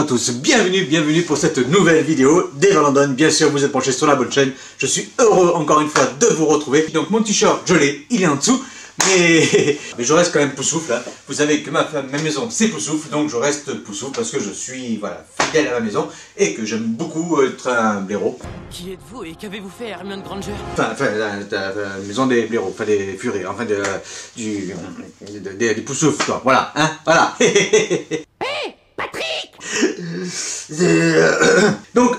tous, bienvenue pour cette nouvelle vidéo Dave London. Bien sûr, vous êtes branchés sur la bonne chaîne. Je suis heureux encore une fois de vous retrouver. Donc mon t-shirt, je l'ai, il est en dessous. Mais je reste quand même poussoufle. Hein. Vous savez que ma maison c'est poussoufle, donc je reste poussoufle parce que je suis voilà, fidèle à ma maison et que j'aime beaucoup être un blaireau. Qui êtes-vous et qu'avez-vous fait, Hermione Granger? Enfin, la maison des blaireaux, enfin des furies, enfin des poussoufles quoi. Voilà, hein, voilà. Donc,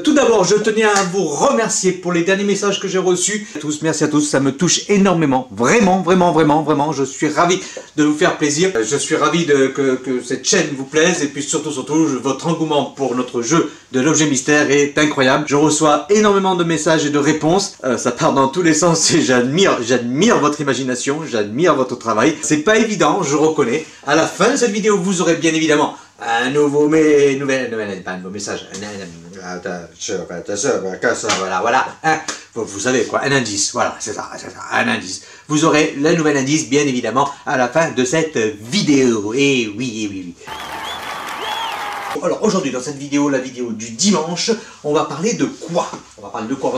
tout d'abord, je tenais à vous remercier pour les derniers messages que j'ai reçus. Merci à tous, ça me touche énormément. Vraiment, je suis ravi de vous faire plaisir. Je suis ravi que cette chaîne vous plaise. Et puis surtout, votre engouement pour notre jeu de l'objet mystère est incroyable. Je reçois énormément de messages et de réponses. Ça part dans tous les sens et j'admire votre imagination, j'admire votre travail. C'est pas évident, je reconnais. À la fin de cette vidéo, vous aurez bien évidemment un nouveau message. Voilà. Hein. Vous savez quoi, un indice. Voilà, c'est ça, un indice. Vous aurez le nouvel indice, bien évidemment, à la fin de cette vidéo. Et oui. Alors aujourd'hui dans cette vidéo, la vidéo du dimanche, on va parler de quoi? On va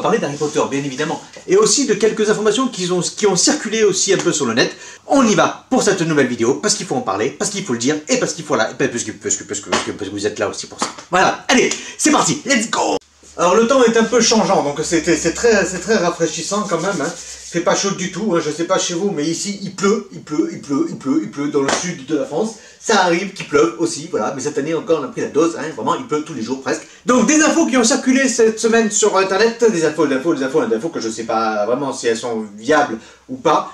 parler d'Harry Potter, bien évidemment. Et aussi de quelques informations qui ont circulé aussi un peu sur le net. On y va pour cette nouvelle vidéo, parce qu'il faut en parler, parce qu'il faut le dire, et parce qu'il faut parce que vous êtes là aussi pour ça. Voilà, allez, c'est parti, let's go! Alors le temps est un peu changeant, donc c'est très rafraîchissant quand même. Hein. Il fait pas chaud du tout, hein. Je sais pas chez vous, mais ici il pleut dans le sud de la France. Ça arrive qu'il pleuve aussi, voilà, mais cette année encore on a pris la dose, hein. Vraiment il pleut tous les jours presque. Donc des infos qui ont circulé cette semaine sur internet, des infos que je sais pas vraiment si elles sont viables ou pas.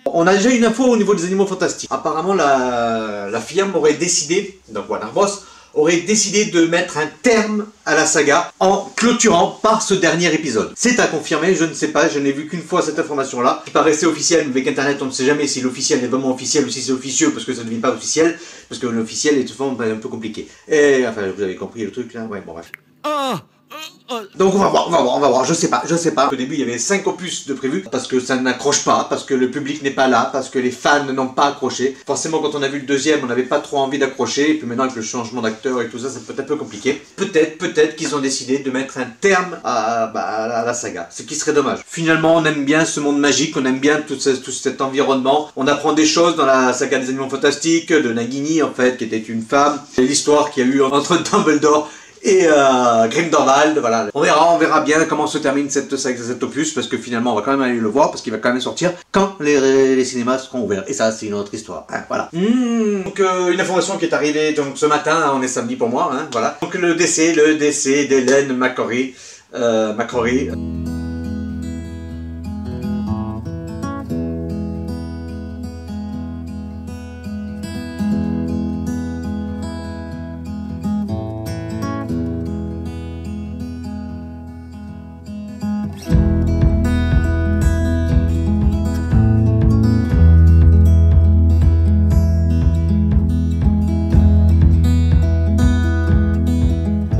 On a déjà une info au niveau des animaux fantastiques. Apparemment la firme aurait décidé, donc Warner Bros, aurait décidé de mettre un terme à la saga en clôturant par ce dernier épisode. C'est à confirmer, je ne sais pas, je n'ai vu qu'une fois cette information-là, qui paraissait officielle, mais avec internet on ne sait jamais si l'officiel est vraiment officiel ou si c'est officieux, parce que ça ne devient pas officiel, parce que l'officiel est souvent un peu compliqué. Et enfin, vous avez compris le truc là, ouais, bon bref. Donc on va voir, je sais pas. Au début il y avait 5 opus de prévus, parce que ça n'accroche pas, parce que le public n'est pas là, parce que les fans n'ont pas accroché. Forcément quand on a vu le deuxième, on n'avait pas trop envie d'accrocher, et puis maintenant avec le changement d'acteur et tout ça, ça peut être un peu compliqué. Peut-être qu'ils ont décidé de mettre un terme à la saga, ce qui serait dommage. Finalement on aime bien ce monde magique, on aime bien tout cet environnement, on apprend des choses dans la saga des animaux fantastiques, de Nagini en fait, qui était une femme, c'est l'histoire qu'il y a eu entre Dumbledore et Grindelwald, voilà. On verra bien comment se termine cet opus, parce que finalement on va quand même aller le voir, parce qu'il va quand même sortir quand les cinémas seront ouverts. Et ça c'est une autre histoire, hein, voilà. Donc une information qui est arrivée donc ce matin, hein, on est samedi pour moi, hein, voilà. Donc le décès d'Hélène McCrory.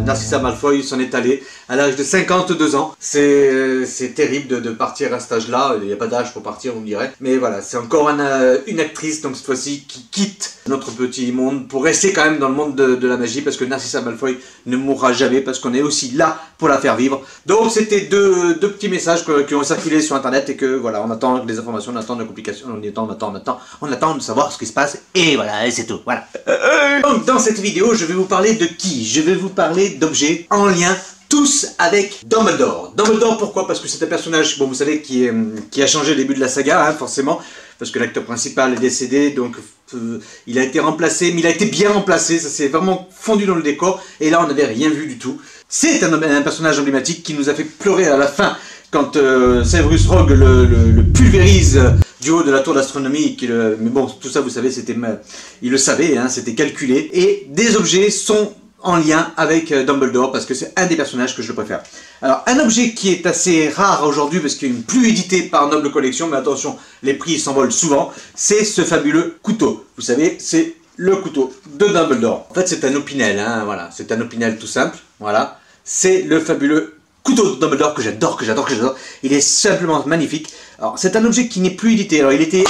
Narcissa Malfoy s'en est allée à l'âge de 52 ans. C'est terrible de partir à cet âge-là. Il n'y a pas d'âge pour partir, on me dirait. Mais voilà, c'est encore une actrice, donc cette fois-ci, qui quitte notre petit monde pour rester quand même dans le monde de la magie, parce que Narcissa Malfoy ne mourra jamais, parce qu'on est aussi là pour la faire vivre. Donc c'était deux petits messages qui ont circulé sur internet, et que voilà, on attend des informations, on attend des complications, on attend de savoir ce qui se passe, et voilà, et c'est tout, voilà. Donc dans cette vidéo, je vais vous parler de qui? Je vais vous parler d'objets en lien tous avec Dumbledore. Dumbledore, pourquoi? Parce que c'est un personnage, bon, vous savez, qui a changé au début de la saga, hein, forcément, parce que l'acteur principal est décédé, donc il a été remplacé, mais il a été bien remplacé, ça s'est vraiment fondu dans le décor, et là on n'avait rien vu du tout. C'est un personnage emblématique qui nous a fait pleurer à la fin, quand Severus Rogue le pulvérise du haut de la tour d'astronomie, mais bon, tout ça vous savez, il le savait, hein, c'était calculé, et des objets sont en lien avec Dumbledore, parce que c'est un des personnages que je préfère. Alors, un objet qui est assez rare aujourd'hui, parce qu'il n'est plus édité par Noble Collection, mais attention, les prix s'envolent souvent, c'est ce fabuleux couteau. Vous savez, c'est le couteau de Dumbledore. En fait, c'est un opinel, hein, voilà, c'est un opinel tout simple, voilà. C'est le fabuleux couteau de Dumbledore que j'adore. Il est simplement magnifique. Alors, c'est un objet qui n'est plus édité. Alors, il était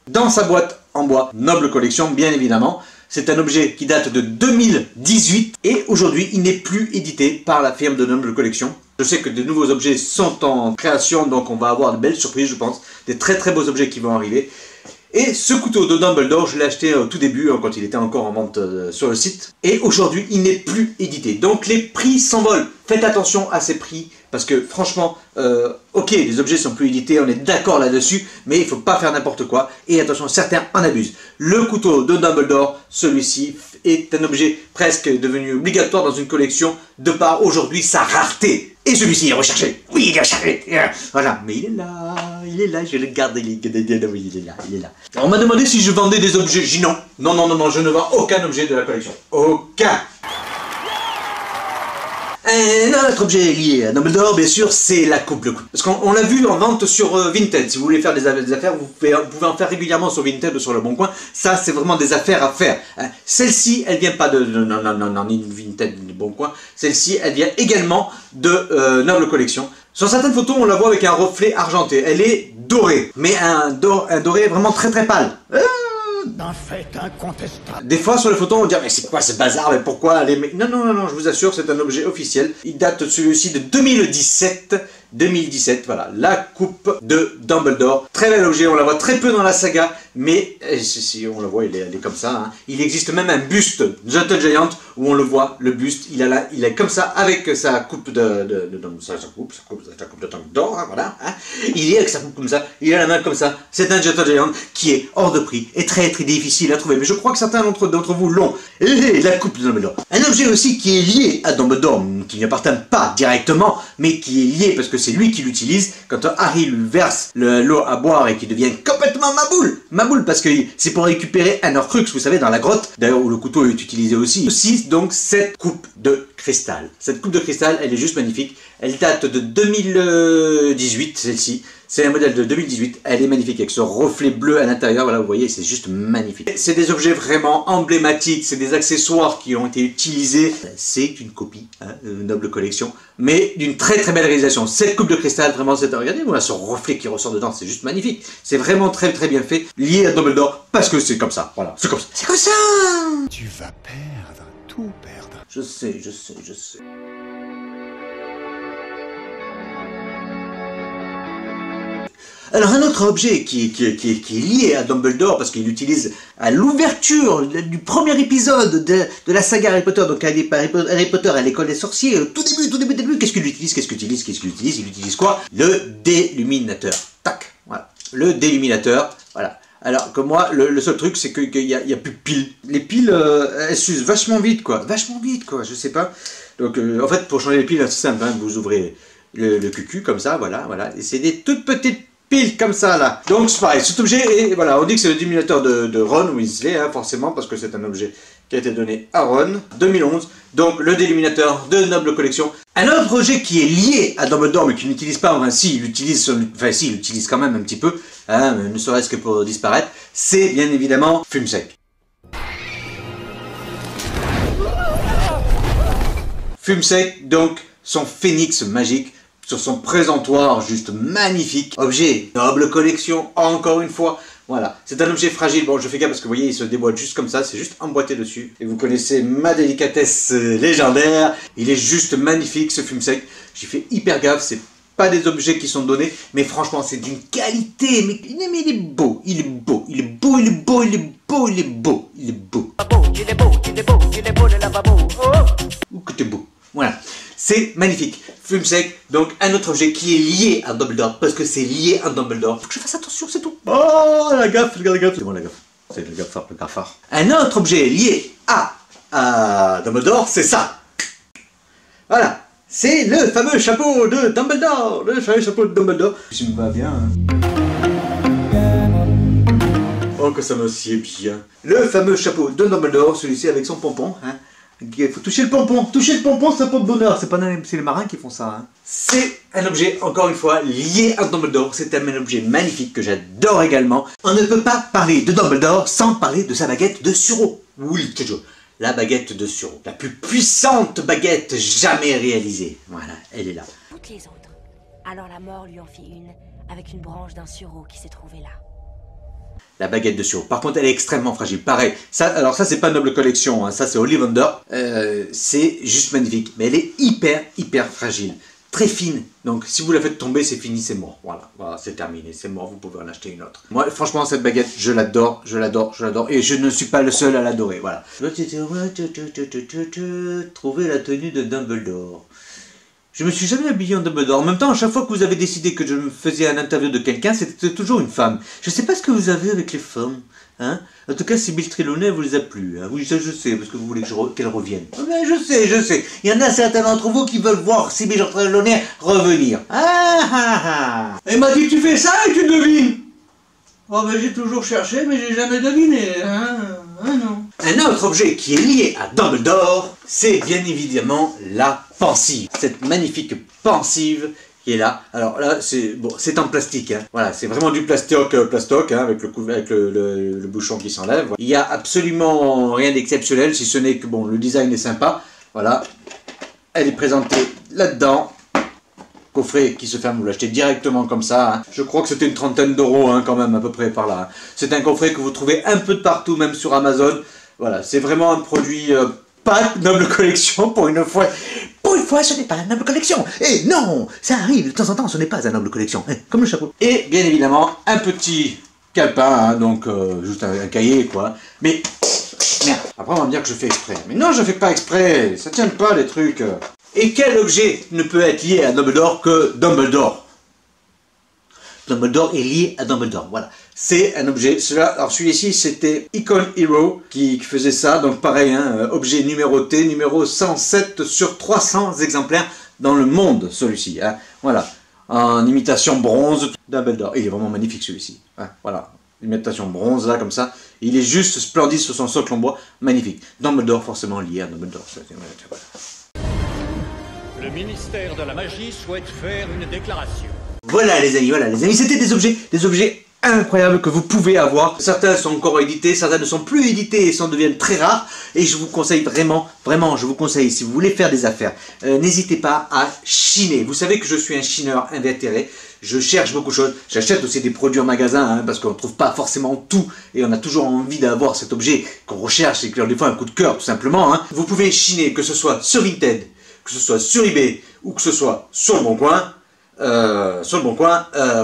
dans sa boîte en bois, Noble Collection bien évidemment. C'est un objet qui date de 2018 et aujourd'hui il n'est plus édité par la firme de Noble Collection. Je sais que de nouveaux objets sont en création, donc on va avoir de belles surprises je pense, des très beaux objets qui vont arriver. Et ce couteau de Dumbledore, je l'ai acheté au tout début, quand il était encore en vente sur le site. Et aujourd'hui, il n'est plus édité. Donc les prix s'envolent. Faites attention à ces prix, parce que franchement, ok, les objets sont plus édités, on est d'accord là-dessus, mais il ne faut pas faire n'importe quoi. Et attention, certains en abusent. Le couteau de Dumbledore, celui-ci, est un objet presque devenu obligatoire dans une collection, de par aujourd'hui sa rareté. Et celui-ci est recherché. Oui, il est recherché. Voilà, mais il est là, je le garde, oui, il est là. Alors, on m'a demandé si je vendais des objets. J'ai dit non. Non, je ne vends aucun objet de la collection. Aucun. Un autre objet lié à Dumbledore, bien sûr, c'est la coupe. Parce qu'on l'a vu en vente sur Vinted. Si vous voulez faire des affaires, vous pouvez en faire régulièrement sur Vinted ou sur Le Bon Coin. Ça, c'est vraiment des affaires à faire. Celle-ci, elle vient pas de ni Vinted ni Le Bon Coin. Celle-ci, elle vient également de Noble Collection. Sur certaines photos, on la voit avec un reflet argenté. Elle est dorée, mais un doré vraiment très pâle. Un fait incontestable. Des fois sur les photos on dit mais c'est quoi ce bazar, mais pourquoi les... Non, je vous assure c'est un objet officiel. Il date celui-ci de 2017, voilà, la coupe de Dumbledore. Très bel objet, on la voit très peu dans la saga, mais si on la voit, elle est comme ça. Hein. Il existe même un buste Gentle Giant où on le voit, le buste, il est comme ça avec sa coupe de Dumbledore, hein, voilà. Hein. Il est avec sa coupe comme ça, il a la main comme ça. C'est un Gentle Giant qui est hors de prix et très difficile à trouver, mais je crois que certains d'entre vous l'ont. Et la coupe de Dumbledore. Un objet aussi qui est lié à Dumbledore, qui n'y appartient pas directement, mais qui est lié parce que c'est lui qui l'utilise quand Harry lui verse l'eau à boire et qui devient complètement maboule parce que c'est pour récupérer un Horcrux, vous savez, dans la grotte, d'ailleurs où le couteau est utilisé aussi. Donc cette coupe de cristal. Cette coupe de cristal, elle est juste magnifique. Elle date de 2018, celle-ci. C'est un modèle de 2018, elle est magnifique avec ce reflet bleu à l'intérieur, voilà vous voyez, c'est juste magnifique. C'est des objets vraiment emblématiques, c'est des accessoires qui ont été utilisés. C'est une copie, hein, Noble Collection, mais d'une très belle réalisation. Cette coupe de cristal, vraiment, regardez, voilà ce reflet qui ressort dedans, c'est juste magnifique. C'est vraiment très bien fait, lié à Dumbledore, parce que c'est comme ça, voilà, c'est comme ça. C'est comme ça. Tu vas perdre, tout perdre. Je sais. Alors un autre objet qui est lié à Dumbledore, parce qu'il l'utilise à l'ouverture du premier épisode de la saga Harry Potter, donc Harry Potter à l'école des sorciers, tout début, qu'est-ce qu'il utilise? Il utilise quoi? Le déluminateur. Tac, voilà. Le déluminateur, voilà. Alors que moi, le seul truc, c'est qu'il y a plus de piles. Les piles, elles s'usent vachement vite, quoi, je sais pas. Donc en fait, pour changer les piles, c'est simple, hein, vous ouvrez le cucu comme ça, voilà, et c'est des toutes petites piles comme ça là. Donc c'est pareil, cet objet est, voilà, on dit que c'est le déluminateur de Ron Weasley, hein, forcément, parce que c'est un objet qui a été donné à Ron, 2011. Donc le déluminateur de Noble Collection. Un autre objet qui est lié à Dumbledore, mais qui n'utilise pas, enfin si, il l'utilise quand même un petit peu, hein, ne serait-ce que pour disparaître, c'est bien évidemment Fumsec. Fumsec, donc, son phénix magique, sur son présentoir juste magnifique. Objet Noble Collection, encore une fois. Voilà, c'est un objet fragile. Bon, je fais gaffe parce que vous voyez, il se déboîte juste comme ça, c'est juste emboîté dessus. Et vous connaissez ma délicatesse légendaire. Il est juste magnifique ce Fumsec. J'y fais hyper gaffe, c'est pas des objets qui sont donnés, mais franchement, c'est d'une qualité. Mais il est beau, il est beau de lavabo. Ou que t'es beau. Voilà. C'est magnifique. Fumsec, donc un autre objet qui est lié à Dumbledore, parce que c'est lié à Dumbledore. Faut que je fasse attention, c'est tout. Oh, la gaffe. C'est bon, la gaffe. C'est le gaffard. Un autre objet lié à Dumbledore, c'est ça. Voilà. C'est le fameux chapeau de Dumbledore. Ça me va bien. Hein. Oh, que ça me sied bien. Le fameux chapeau de Dumbledore, celui-ci avec son pompon, hein. Il faut toucher le pompon, ça porte bonheur, c'est les marins qui font ça. Hein. C'est un objet, encore une fois, lié à Dumbledore, c'est un objet magnifique que j'adore également. On ne peut pas parler de Dumbledore sans parler de sa baguette de sureau. Oui, toujours. La baguette de sureau, la plus puissante baguette jamais réalisée. Voilà, elle est là. Toutes les autres. Alors la mort lui en fit une, avec une branche d'un sureau qui s'est trouvé là. La baguette de Suro. Par contre, elle est extrêmement fragile. Pareil. Ça, alors ça, c'est pas Noble Collection. Hein. Ça, c'est Ollivander. C'est juste magnifique. Mais elle est hyper fragile. Très fine. Donc, si vous la faites tomber, c'est fini, c'est mort. Voilà, c'est terminé. C'est mort. Vous pouvez en acheter une autre. Moi, franchement, cette baguette, je l'adore. Et je ne suis pas le seul à l'adorer. Voilà. Trouver la tenue de Dumbledore. Je me suis jamais habillé en Dumbledore. En même temps, à chaque fois que vous avez décidé que je me faisais un interview de quelqu'un, c'était toujours une femme. Je sais pas ce que vous avez avec les femmes. Hein, en tout cas, Sibylle Trelawney vous les a plu. Hein. Oui, ça je sais, parce que vous voulez qu'elle revienne. Mais je sais. Il y en a certains d'entre vous qui veulent voir Sibylle Trelawney revenir. Elle m'a dit, tu fais ça et tu devines. Oh ben j'ai toujours cherché, mais j'ai jamais deviné. Non. Un autre objet qui est lié à Dumbledore, c'est bien évidemment la pensive. Cette magnifique pensive qui est là. Alors là, c'est en plastique. Hein. Voilà, c'est vraiment du plastoc, hein, avec le bouchon qui s'enlève. Il n'y a absolument rien d'exceptionnel, si ce n'est que bon, le design est sympa. Voilà, elle est présentée là-dedans. Coffret qui se ferme, vous l'achetez directement comme ça. Hein. Je crois que c'était une trentaine d'euros hein, quand même, à peu près par là. Hein. C'est un coffret que vous trouvez un peu de partout, même sur Amazon. Voilà, c'est vraiment un produit pas Noble Collection pour une fois. Pour une fois, ce n'est pas un Noble Collection. Et non, ça arrive de temps en temps, ce n'est pas un Noble Collection. Comme le chapeau. Et bien évidemment, un petit calepin, hein, donc juste un cahier, quoi. Mais, merde, après on va me dire que je fais exprès. Mais non, je fais pas exprès, ça tient pas les trucs. Et quel objet ne peut être lié à Dumbledore que Dumbledore? Dumbledore est lié à Dumbledore, voilà. C'est un objet, alors celui-ci c'était Icon Hero qui faisait ça, donc pareil, hein, objet numéroté, numéro 107 sur 300 exemplaires dans le monde, celui-ci, hein, voilà. En imitation bronze, Dumbledore, il est vraiment magnifique celui-ci, hein, voilà. Imitation bronze, là, comme ça, il est juste splendide sur son socle en bois, magnifique. Dumbledore forcément lié à Dumbledore, voilà. Le ministère de la Magie souhaite faire une déclaration. Voilà les amis, c'était des objets incroyables que vous pouvez avoir. Certains sont encore édités, certains ne sont plus édités et s'en deviennent très rares. Et je vous conseille vraiment, je vous conseille, si vous voulez faire des affaires, n'hésitez pas à chiner. Vous savez que je suis un chineur invétéré. Je cherche beaucoup de choses. J'achète aussi des produits en magasin, hein, parce qu'on ne trouve pas forcément tout. Et on a toujours envie d'avoir cet objet qu'on recherche et qui leur des fois un coup de cœur, tout simplement. Hein. Vous pouvez chiner, que ce soit sur Vinted, que ce soit sur eBay ou que ce soit sur le Bon Coin,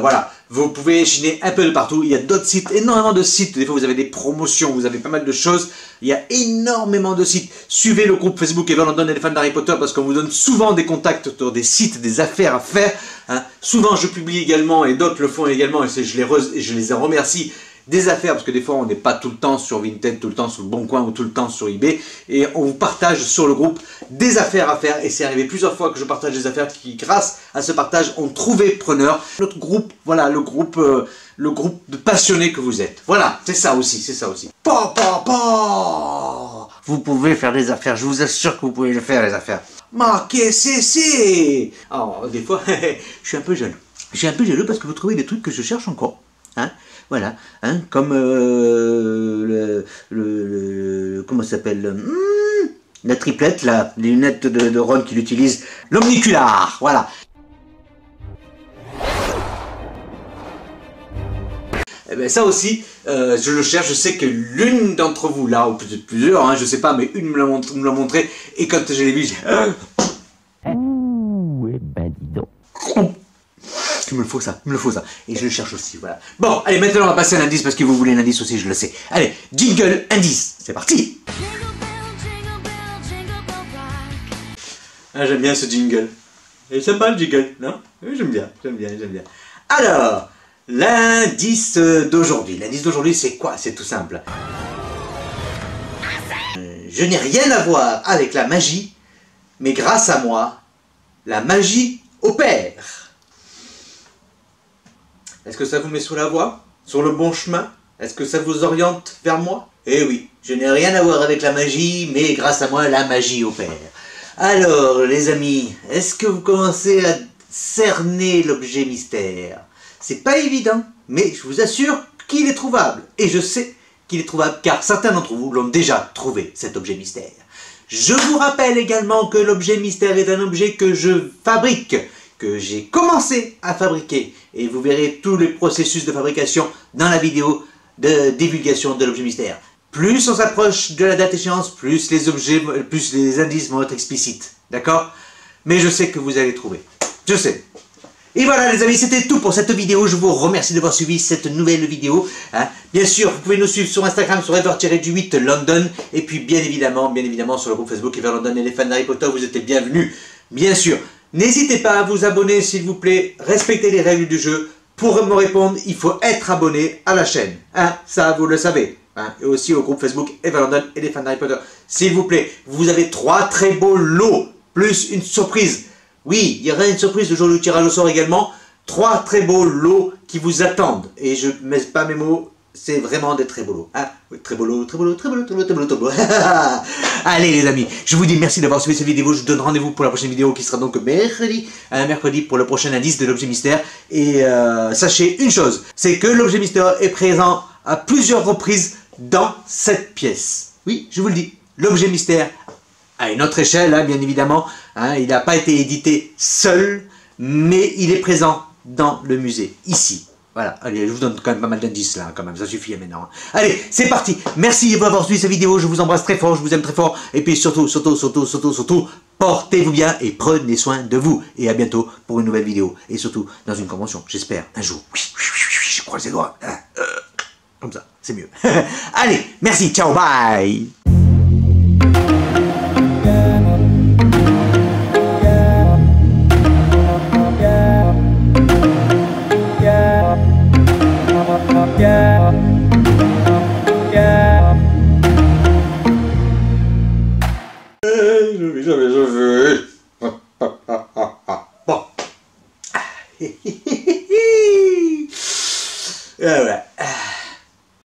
voilà, vous pouvez chiner un peu de partout. Il y a d'autres sites, énormément de sites. Des fois, vous avez des promotions, vous avez pas mal de choses. Il y a énormément de sites. Suivez le groupe Facebook Evan London et les fans d'Harry Potter parce qu'on vous donne souvent des contacts sur des sites, des affaires à faire. Hein. Souvent, je publie également et d'autres le font également et je les remercie. Des affaires, parce que des fois on n'est pas tout le temps sur Vinted, tout le temps sur le Bon Coin ou tout le temps sur eBay, et on vous partage sur le groupe des affaires à faire, et c'est arrivé plusieurs fois que je partage des affaires qui, grâce à ce partage, ont trouvé preneur. Notre groupe, voilà, le groupe de passionnés que vous êtes. Voilà, c'est ça aussi. Vous pouvez faire des affaires, je vous assure que vous pouvez le faire, les affaires. Marquez CC. Alors, des fois, je suis un peu jaloux. Je suis un peu jaloux parce que vous trouvez des trucs que je cherche encore. Hein? Voilà, hein, comme comment ça s'appelle la triplette, là, les lunettes de Ron qu'il utilise, l'omnicular, voilà. Eh ben ça aussi, je le cherche, je sais que l'une d'entre vous, là, ou peut-être plusieurs, hein, je sais pas, mais une me l'a montré, et quand je l'ai vu, j'ai... Eh ben dis donc. Il me le faut ça. Et je le cherche aussi, voilà. Bon, allez, maintenant on va passer à l'indice parce que vous voulez l'indice aussi, je le sais. Allez, jingle, indice, c'est parti. Ah, j'aime bien ce jingle. Et c'est pas le jingle, non? Oui, j'aime bien. Alors, l'indice d'aujourd'hui. L'indice d'aujourd'hui, c'est quoi? C'est tout simple. Je n'ai rien à voir avec la magie, mais grâce à moi, la magie opère. Est-ce que ça vous met sur la voie? Sur le bon chemin? Est-ce que ça vous oriente vers moi? Eh oui, je n'ai rien à voir avec la magie, mais grâce à moi, la magie opère. Alors, les amis, est-ce que vous commencez à cerner l'objet mystère? C'est pas évident, mais je vous assure qu'il est trouvable. Et je sais qu'il est trouvable car certains d'entre vous l'ont déjà trouvé, cet objet mystère. Je vous rappelle également que l'objet mystère est un objet que je fabrique, que j'ai commencé à fabriquer. Et vous verrez tous les processus de fabrication dans la vidéo de divulgation de l'objet mystère. Plus on s'approche de la date échéance, plus les indices vont être explicites. D'accord? Mais je sais que vous allez trouver. Je sais. Et voilà les amis, c'était tout pour cette vidéo. Je vous remercie d'avoir suivi cette nouvelle vidéo. Hein. Bien sûr, vous pouvez nous suivre sur Instagram, sur Ever-du-8 London. Et puis bien évidemment, sur le groupe Facebook Ever London et les fans d'Harry Potter, vous êtes les bienvenus. Bien sûr, n'hésitez pas à vous abonner s'il vous plaît. Respectez les règles du jeu. Pour me répondre, il faut être abonné à la chaîne. Hein, ça, vous le savez. Hein, et aussi au groupe Facebook Ever London et les fans d'Harry Potter. S'il vous plaît, vous avez 3 très beaux lots, plus une surprise. Oui, il y aura une surprise le jour du tirage au sort également. 3 très beaux lots qui vous attendent. Et je ne mets pas mes mots, c'est vraiment des très beaux lots. Hein, oui, très beaux lots, très beaux lots, très beaux lots, très beaux lots, très beaux lots, très beaux lots. Allez les amis, je vous dis merci d'avoir suivi cette vidéo. Je vous donne rendez-vous pour la prochaine vidéo qui sera donc mercredi pour le prochain indice de l'objet mystère. Et sachez une chose, c'est que l'objet mystère est présent à plusieurs reprises dans cette pièce. Oui, je vous le dis, l'objet mystère à une autre échelle, hein, bien évidemment. Hein, il n'a pas été édité seul, mais il est présent dans le musée, ici. Voilà, allez, je vous donne quand même pas mal d'indices là, quand même, ça suffit maintenant. Hein. Allez, c'est parti. Merci d'avoir suivi cette vidéo, je vous embrasse très fort, je vous aime très fort. Et puis surtout, portez-vous bien et prenez soin de vous. Et à bientôt pour une nouvelle vidéo. Et surtout, dans une convention, j'espère, un jour. Oui, je croise les doigts. Hein, comme ça, c'est mieux. Allez, merci, ciao, bye. Bon. Ah ouais.